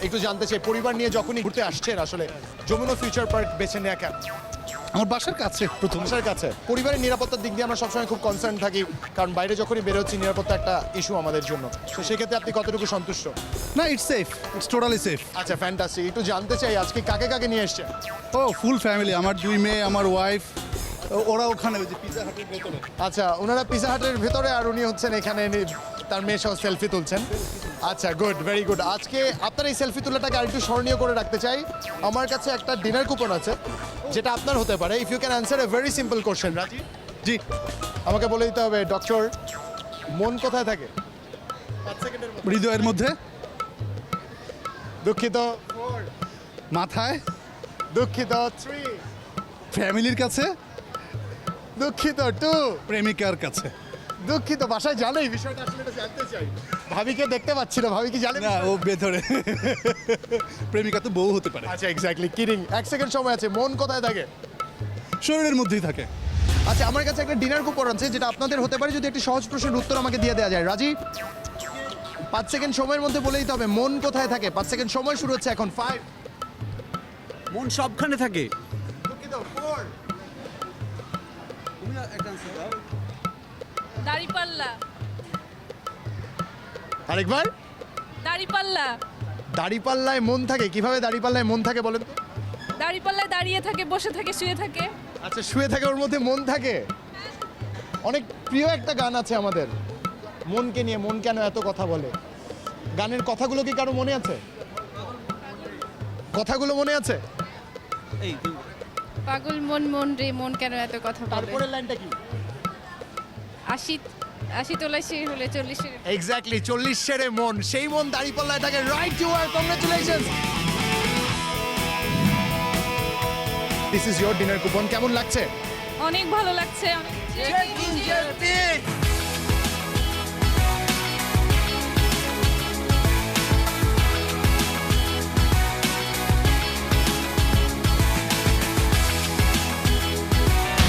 একটু জানতে চাই পরিবার নিয়ে যখনই ঘুরতে আসছেন আসলে যমুনা ফিউচার পার্ক বেছে নেওয়া কেন? আমার বাসার কাছে প্রথম। বাসার কাছে পরিবারের নিরাপত্তার দিক দিয়ে আমরা সবসময় খুব কনসার্ন থাকি, কারণ বাইরে যখনই বেরোচ্ছি নিরাপত্তা একটা ইস্যু আমাদের জন্য। তো সেক্ষেত্রে আপনি কতটুকু সন্তুষ্ট? না, it's safe, it's totally safe. আচ্ছা, ফ্যান্টাসি। একটু জানতে চাই আজকে কাকে কাকে নিয়ে এসছেন? ও ফুল ফ্যামিলি, আমার 2 মেয়ে, আমার ওয়াইফ, ওরা ওখানে ওই যে পিজা হাটের ভেতরে। আচ্ছা, ওনারা পিজা হাটের ভেতরে আর উনি হচ্ছেন এখানে তার মেয়ের সহ সেলফি তুলছেন। আচ্ছা, গুড, ভেরি গুড। আজকে আপনার এই সেলফি তোলাটাকে আরেকটু স্মরণীয় করে রাখতে চাই। আমার কাছে একটা ডিনার কুপন আছে যেটা আপনার হতে পারে। If you can answer a very simple question. রাজি? জি। আমাকে বলে দিতে হবে, ডক্টর, মন কোথায় থাকে? 5 সেকেন্ডের মধ্যে। হৃদয়ের মধ্যে, দুঃখিত। মাথায়, দুঃখিত। 3, ফ্যামিলির কাছে, দুঃখিত। 2, প্রেমিকার কাছে। দুঃখিত। বাসায় জানে এই বিষয়টা, আসলে এটা জানতে চাই। ভাবিকে দেখতে পাচ্ছি না, ভাবি কি জানে? না, ও ভেতরে। প্রেমিকা তো বউ হতে পারে। আচ্ছা, এক্স্যাক্টলি, কিডিং। 1 সেকেন্ড সময় আছে। মন কোথায় থাকে? শরীরের মধ্যেই থাকে। আচ্ছা, আমার কাছে একটা ডিনার কুপন আছে যেটা আপনাদের হতে পারে যদি একটি সহজ প্রশ্নের উত্তর আমাকে দিয়ে দেওয়া যায়। রাজি? 5 সেকেন্ড সময়ের মধ্যে বলে দিতে হবে মন কোথায় থাকে। 5 সেকেন্ড সময় শুরু হচ্ছে এখন। 5, মন সবখানে থাকে। দুঃখিত। 4, দাড়িপাল্লা। আরেকবার। দাড়িপাল্লা। দাড়িপাল্লায় মন থাকে? কিভাবে দাড়িপাল্লায় মন থাকে বলেন তো? দাড়িপাল্লায় দাঁড়িয়ে থাকে, বসে থাকে, শুয়ে থাকে। আচ্ছা, শুয়ে থাকে, ওর মধ্যে মন থাকে। অনেক প্রিয় একটা গান আছে আমাদের মনকে নিয়ে, মন কেন এত কথা বলে। গানের কথাগুলো কি কারো মনে আছে? কথাগুলো মনে আছে? এই পাগল মন মন রে, মন কেন এত কথা বলে। তারপরের লাইনটা কি? 80 তোলা শের হলে 40 শের। এক্স্যাক্টলি, 40 সেরে মন। সেই মন দাড়িপাল্লায় থাকে। Right, you are, congratulations. This is your dinner coupon. কেমন লাগছে? অনেক ভালো লাগছে, অনেক